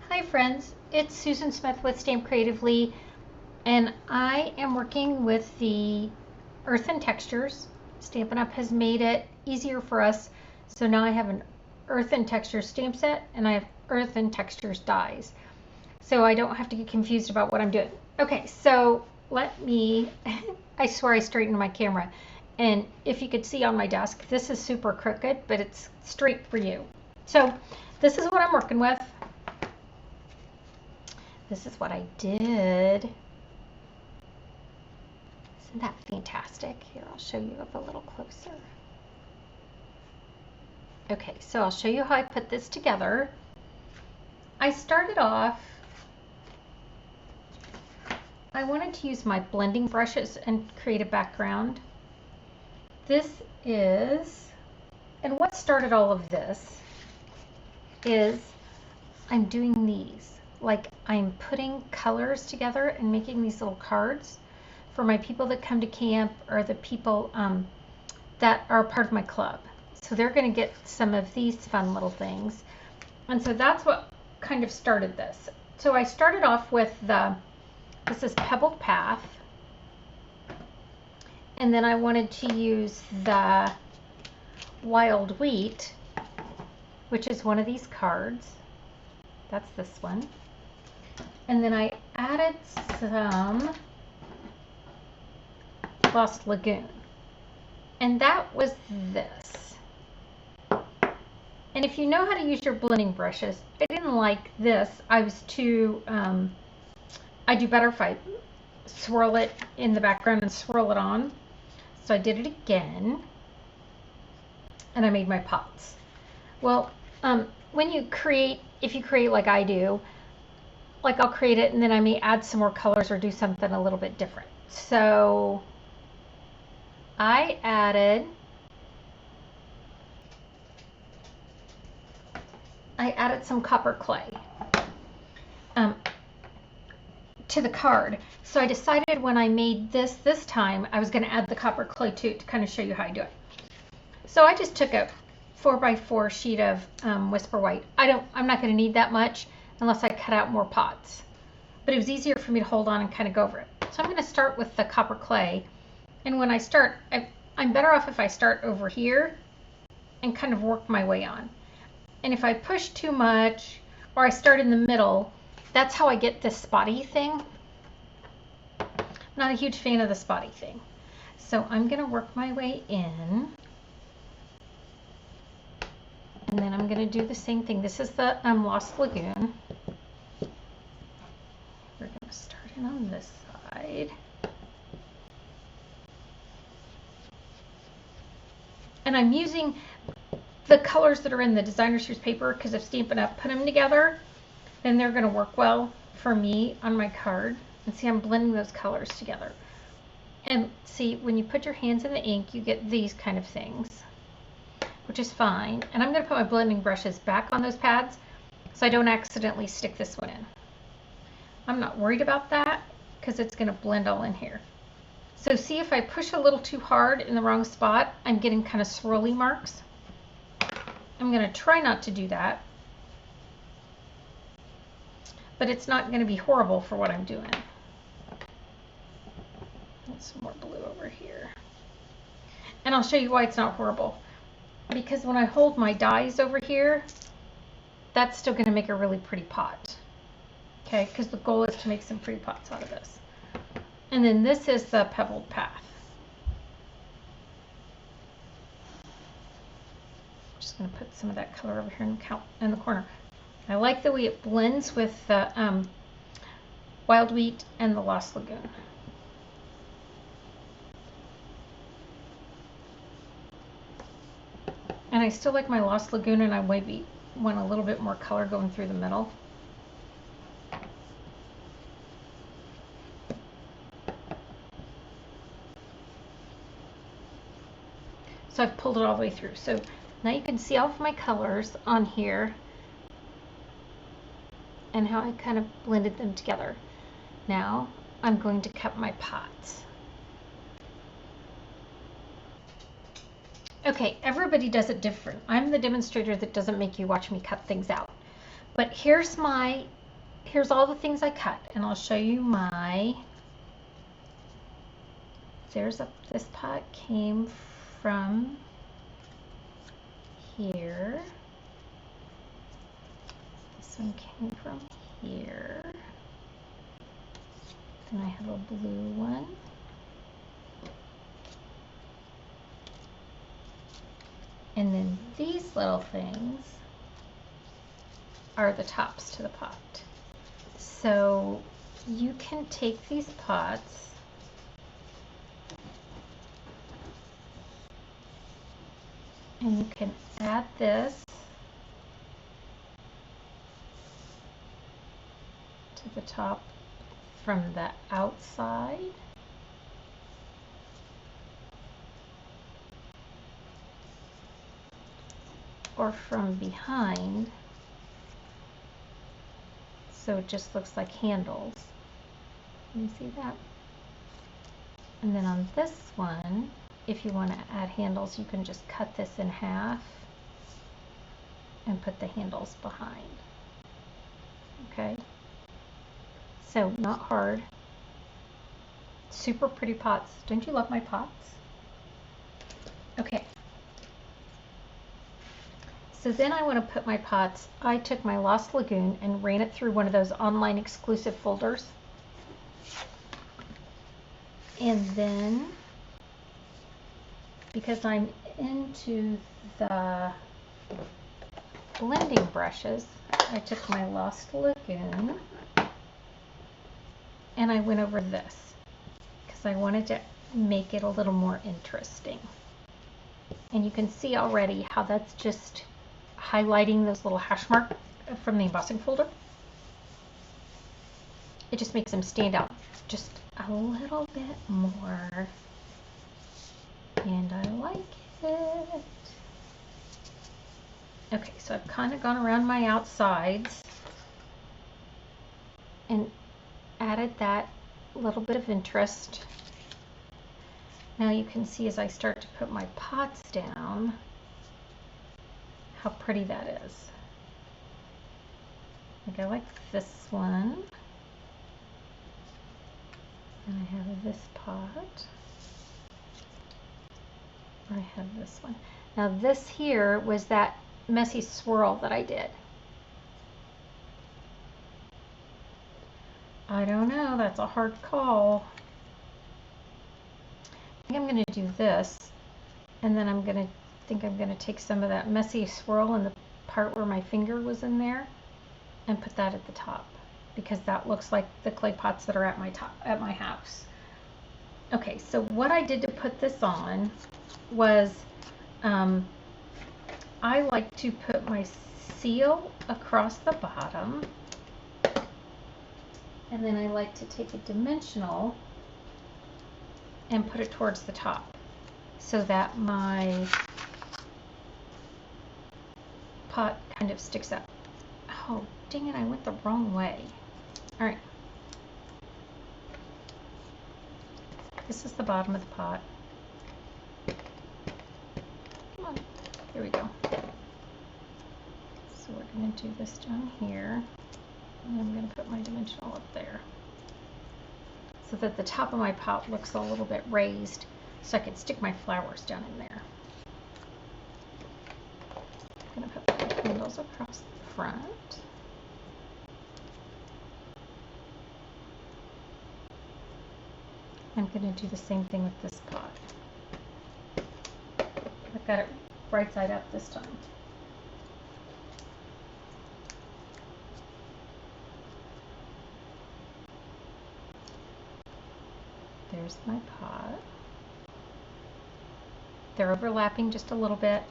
Hi friends, it's Susan Smith with StampCreatively, and I am working with the Earthen Textures. Stampin' Up! Has made it easier for us, so now I have an Earthen Texture stamp set and I have Earthen Textures dies, so I don't have to get confused about what I'm doing. Okay, so let me, I swear I straightened my camera, and if you could see on my desk, this is super crooked, but it's straight for you. So this is what I'm working with. This is what I did. Isn't that fantastic? Here, I'll show you up a little closer. Okay, so I'll show you how I put this together. I started off, I wanted to use my blending brushes and create a background. This is, and what started all of this is I'm doing these. Like I'm putting colors together and making these little cards for my people that come to camp or the people that are part of my club. So they're going to get some of these fun little things. And so that's what kind of started this. So I started off with this is Pebbled Path. And then I wanted to use the Wild Wheat, which is one of these cards. That's this one. And then I added some Lost Lagoon. And that was this. And if you know how to use your blending brushes, I didn't like this. I was too, I do better if I swirl it in the background and swirl it on. So I did it again. And I made my pots. Well, when you create, if you create like I do, like I'll create it and then I may add some more colors or do something a little bit different. So I added some copper clay to the card. So I decided when I made this time, I was going to add the copper clay too, to kind of show you how I do it. So I just took a 4x4 sheet of Whisper White. I'm not going to need that much unless I cut out more pots. But it was easier for me to hold on and kind of go over it. So I'm going to start with the copper clay. And when I start, I'm better off if I start over here and kind of work my way on. And if I push too much or I start in the middle, that's how I get this spotty thing. I'm not a huge fan of the spotty thing. So I'm going to work my way in. And then I'm going to do the same thing. This is the Lost Lagoon. We're going to start it on this side. And I'm using the colors that are in the Designer Series paper because if Stampin' Up! Put them together, then they're going to work well for me on my card. And see, I'm blending those colors together. And see, when you put your hands in the ink, you get these kind of things, which is fine. And I'm going to put my blending brushes back on those pads so I don't accidentally stick this one in. I'm not worried about that because it's going to blend all in here. So see, if I push a little too hard in the wrong spot, I'm getting kind of swirly marks. I'm going to try not to do that, but it's not going to be horrible for what I'm doing. Get some more blue over here. And I'll show you why it's not horrible. Because when I hold my dies over here, that's still going to make a really pretty pot. Okay, because the goal is to make some pretty pots out of this. And then this is the Pebbled Path. I'm just going to put some of that color over here in the corner. I like the way it blends with the Wild Wheat and the Lost Lagoon. And I still like my Lost Lagoon, and I maybe want a little bit more color going through the middle. So I've pulled it all the way through. So now you can see all of my colors on here and how I kind of blended them together. Now I'm going to cut my pots. Okay, everybody does it different. I'm the demonstrator that doesn't make you watch me cut things out. But here's my here's all the things I cut, and I'll show you this pot came from here. This one came from here. Then I have a blue one. And then these little things are the tops to the pot. So you can take these pots and you can add this to the top from the outside. Or from behind, so it just looks like handles. Can you see that? And then on this one, if you want to add handles, you can just cut this in half and put the handles behind. Okay, so not hard. Super pretty pots. Don't you love my pots? Okay. So then I want to put my pots, I took my Lost Lagoon and ran it through one of those online exclusive folders. And then, because I'm into the blending brushes, I took my Lost Lagoon and I went over this because I wanted to make it a little more interesting. And you can see already how that's just highlighting those little hash marks from the embossing folder. It just makes them stand out just a little bit more, and I like it. Okay, so I've kind of gone around my outsides and added that little bit of interest. Now you can see as I start to put my pots down how pretty that is. Like I like this one. And I have this pot. I have this one. Now this here was that messy swirl that I did. I don't know, that's a hard call. I think I'm going to do this, and then I'm going to take some of that messy swirl in the part where my finger was in there and put that at the top, because that looks like the clay pots that are at my house. Okay, so what I did to put this on was I like to put my seal across the bottom, and then I like to take a dimensional and put it towards the top so that my pot kind of sticks up. Oh, dang it, I went the wrong way. All right. This is the bottom of the pot. Come on, here we go. So we're going to do this down here, and I'm going to put my dimensional up there so that the top of my pot looks a little bit raised, so I can stick my flowers down in there. I'm going to put my handles across the front. I'm going to do the same thing with this pot. I've got it right side up this time. There's my pot. They're overlapping just a little bit.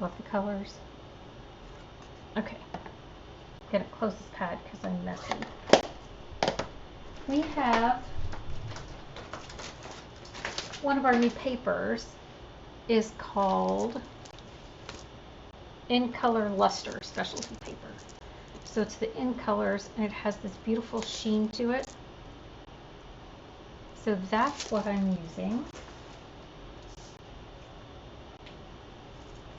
Love the colors. Okay, I'm going to close this pad because I'm messy. We have one of our new papers is called In Color Luster Specialty Paper. So it's the In Colors, and it has this beautiful sheen to it. So that's what I'm using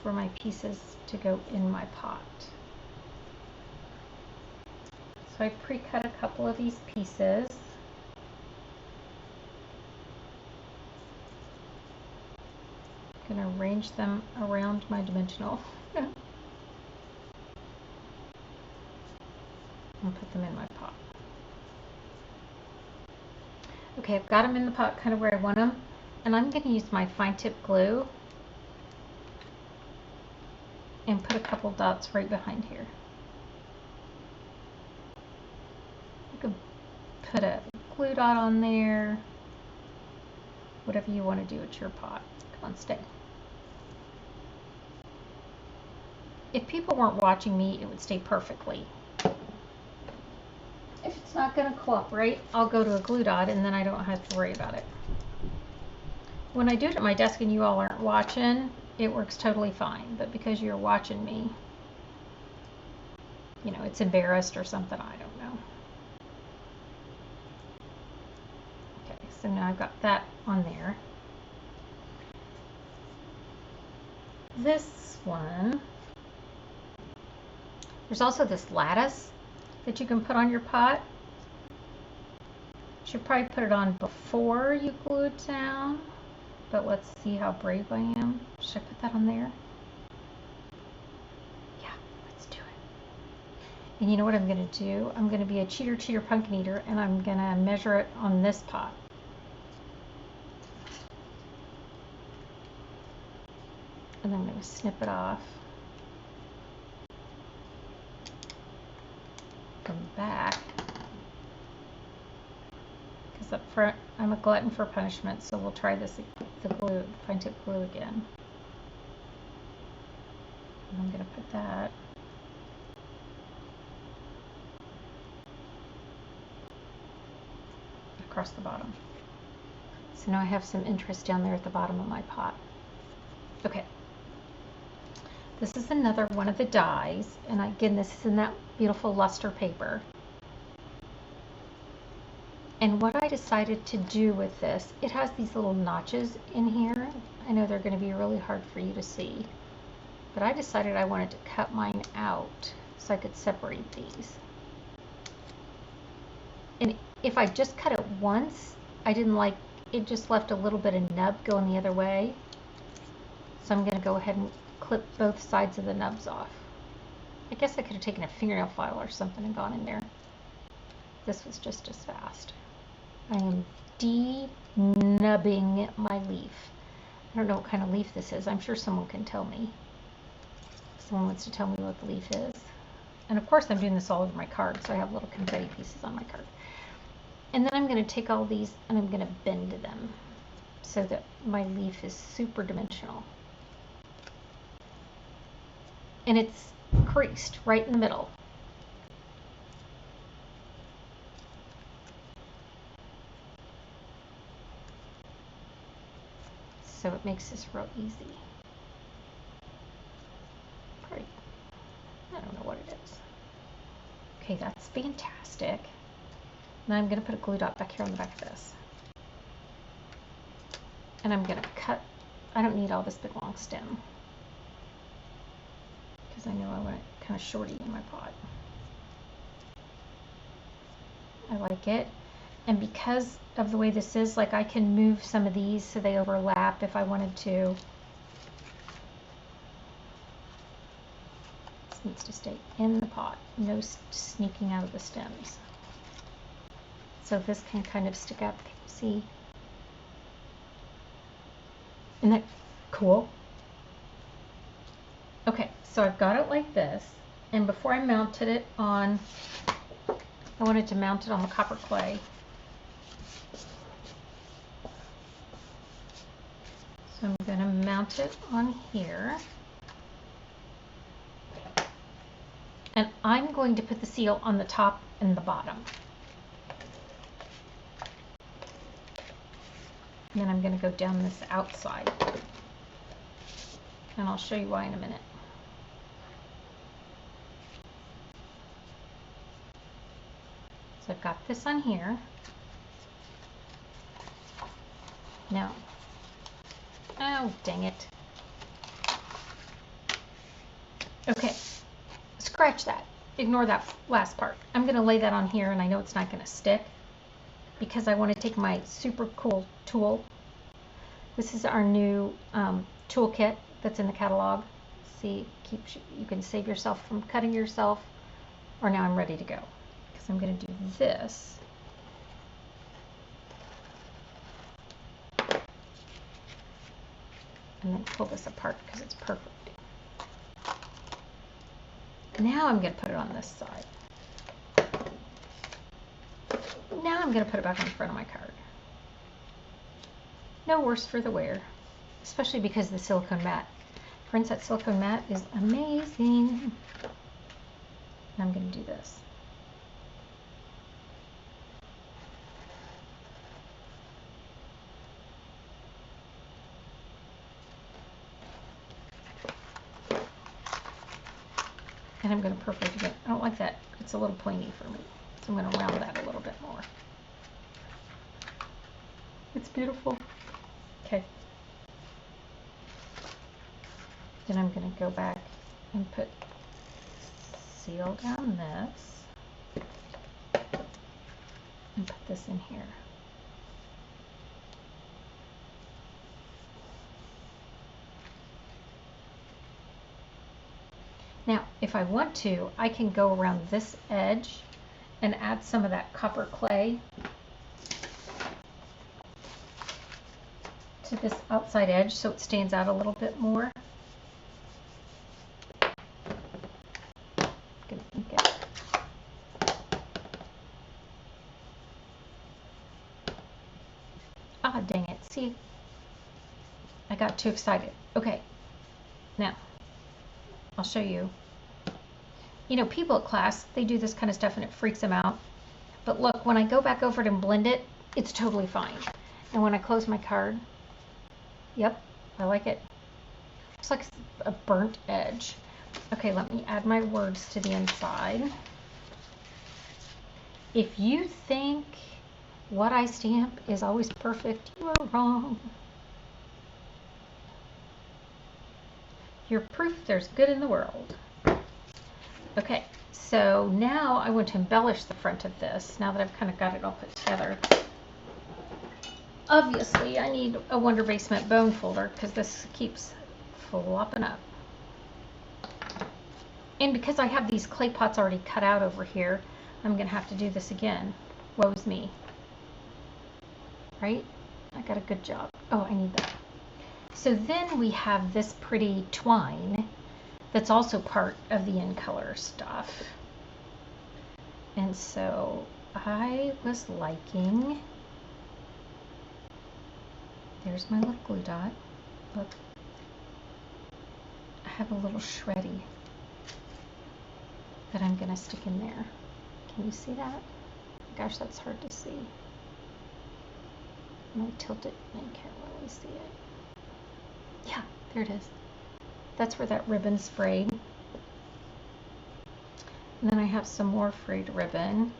for my pieces to go in my pot. So I pre-cut a couple of these pieces. I'm going to arrange them around my dimensional. And put them in my pot. Okay, I've got them in the pot kind of where I want them. And I'm going to use my fine tip glue and put a couple dots right behind here. You could put a glue dot on there. Whatever you want to do with your pot. Come on, stay. If people weren't watching me, it would stay perfectly. If it's not going to cooperate, I'll go to a glue dot and then I don't have to worry about it. When I do it at my desk and you all aren't watching, it works totally fine. But because you're watching me, you know, it's embarrassed or something, I don't know. Okay, so now I've got that on there. This one, there's also this lattice that you can put on your pot. You should probably put it on before you glue it down. But let's see how brave I am. Should I put that on there? Yeah, let's do it. And you know what I'm going to do? I'm going to be a cheater pumpkin eater, and I'm going to measure it on this pot. And I'm going to snip it off. Come back. Because up front, I'm a glutton for punishment, so we'll try this, the glue, fine tip glue again. And I'm going to put that across the bottom. So now I have some interest down there at the bottom of my pot. Okay. This is another one of the dies, and again, this is in that beautiful luster paper. And what I decided to do with this, it has these little notches in here. I know they're going to be really hard for you to see, but I decided I wanted to cut mine out so I could separate these. And if I just cut it once, I didn't like, it just left a little bit of nub going the other way. So I'm going to go ahead and clip both sides of the nubs off. I guess I could have taken a fingernail file or something and gone in there. This was just as fast. I am de-nubbing my leaf. I don't know what kind of leaf this is. I'm sure someone can tell me. Someone wants to tell me what the leaf is. And of course I'm doing this all over my card, so I have little confetti pieces on my card. And then I'm going to take all these and I'm going to bend them so that my leaf is super dimensional. And it's creased right in the middle. So it makes this real easy. Pretty. I don't know what it is. Okay, that's fantastic. Now I'm going to put a glue dot back here on the back of this. And I'm going to cut. I don't need all this big long stem, because I know I want it kind of shorty in my pot. I like it. And because of the way this is, like, I can move some of these so they overlap if I wanted to. This needs to stay in the pot, no sneaking out of the stems. So this can kind of stick up, see? Isn't that cool? Okay, so I've got it like this, and before I mounted it on, I wanted to mount it on the copper clay. So I'm going to mount it on here. And I'm going to put the seal on the top and the bottom. And then I'm going to go down this outside. And I'll show you why in a minute. So I've got this on here. Now, oh, dang it. Okay, scratch that. ignore that last part. I'm going to lay that on here, and I know it's not going to stick because I want to take my super cool tool. This is our new toolkit that's in the catalog. See, you can save yourself from cutting yourself. Or now I'm ready to go because I'm going to do this. And then pull this apart because it's perfect. Now I'm going to put it on this side. Now I'm going to put it back on the front of my card. No worse for the wear, especially because the silicone mat. Friends, that silicone mat is amazing. And I'm going to do this. And I'm going to perforate again. I don't like that. It's a little pointy for me. So I'm going to round that a little bit more. It's beautiful. Okay. Then I'm going to go back and put seal down this and put this in here. Now, if I want to, I can go around this edge and add some of that copper clay to this outside edge so it stands out a little bit more. Ah, dang it. See, I got too excited. Okay, now I'll show you. You know, people at class, they do this kind of stuff and it freaks them out. But look, when I go back over it and blend it, it's totally fine. And when I close my card, yep, I like it. It's like a burnt edge. Okay, let me add my words to the inside. If you think what I stamp is always perfect, you are wrong. You're proof there's good in the world. Okay, so now I want to embellish the front of this, now that I've kind of got it all put together. Obviously, I need a Wonder Basement bone folder because this keeps flopping up. And because I have these clay pots already cut out over here, I'm going to have to do this again. Woe's me. Right? I got a good job. Oh, I need that. So then we have this pretty twine that's also part of the in color stuff. And so I was liking, there's my little glue dot. Look, I have a little shreddy that I'm gonna stick in there. Can you see that? Gosh, that's hard to see. I'm gonna tilt it and I can't really see it. Yeah, there it is. That's where that ribbon sprayed. And then I have some more frayed ribbon.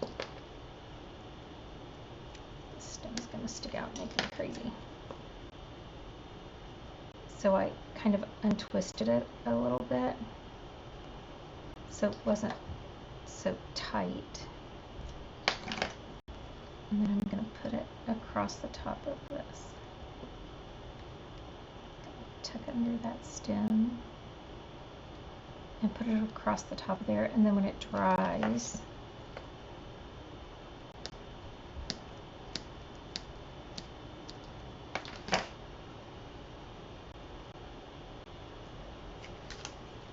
This stem's gonna stick out and make me crazy. So I kind of untwisted it a little bit so it wasn't so tight. And then I'm gonna put it across the top of this. Tuck it under that stem and put it across the top there, and then when it dries,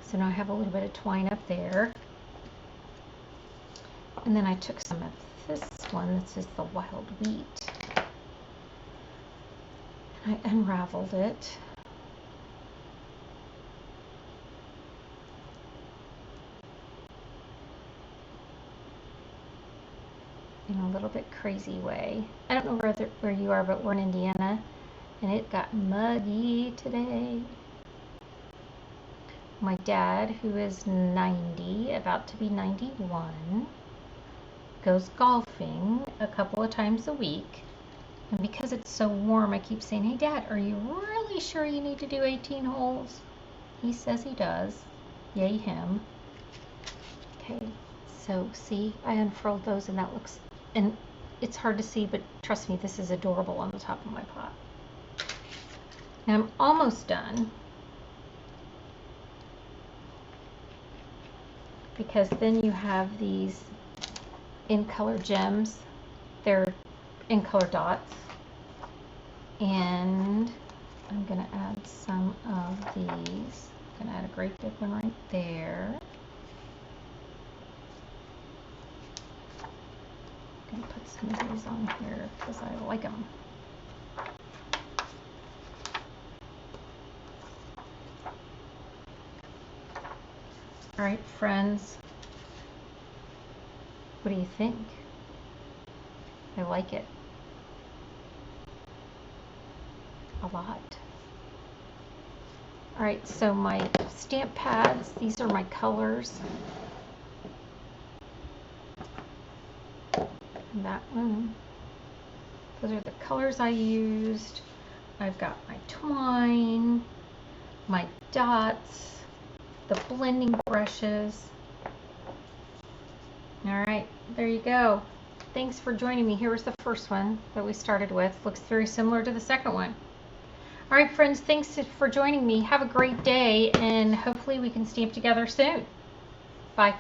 so now I have a little bit of twine up there. And then I took some of this one, this is the wild wheat, and I unraveled it. In a little bit crazy way. I don't know where you are, but we're in Indiana, and it got muggy today. My dad, who is 90, about to be 91, goes golfing a couple of times a week. And because it's so warm, I keep saying, hey Dad, are you really sure you need to do 18 holes? He says he does. Yay him. Okay, So see, I unfurled those and that looks, and it's hard to see, but trust me, this is adorable on the top of my pot. And I'm almost done, because then you have these in color gems. They're in color dots. And I'm going to add some of these. I'm going to add a great big one right there. I'm going to put some of these on here because I like them. All right, friends. What do you think? I like it a lot. All right, so my stamp pads, these are my colors. And that one, those are the colors I used. I've got my twine, my dots, the blending brushes. All right, there you go. Thanks for joining me. Here was the first one that we started with. Looks very similar to the second one. All right, friends, thanks for joining me. Have a great day, and hopefully we can stamp together soon. Bye.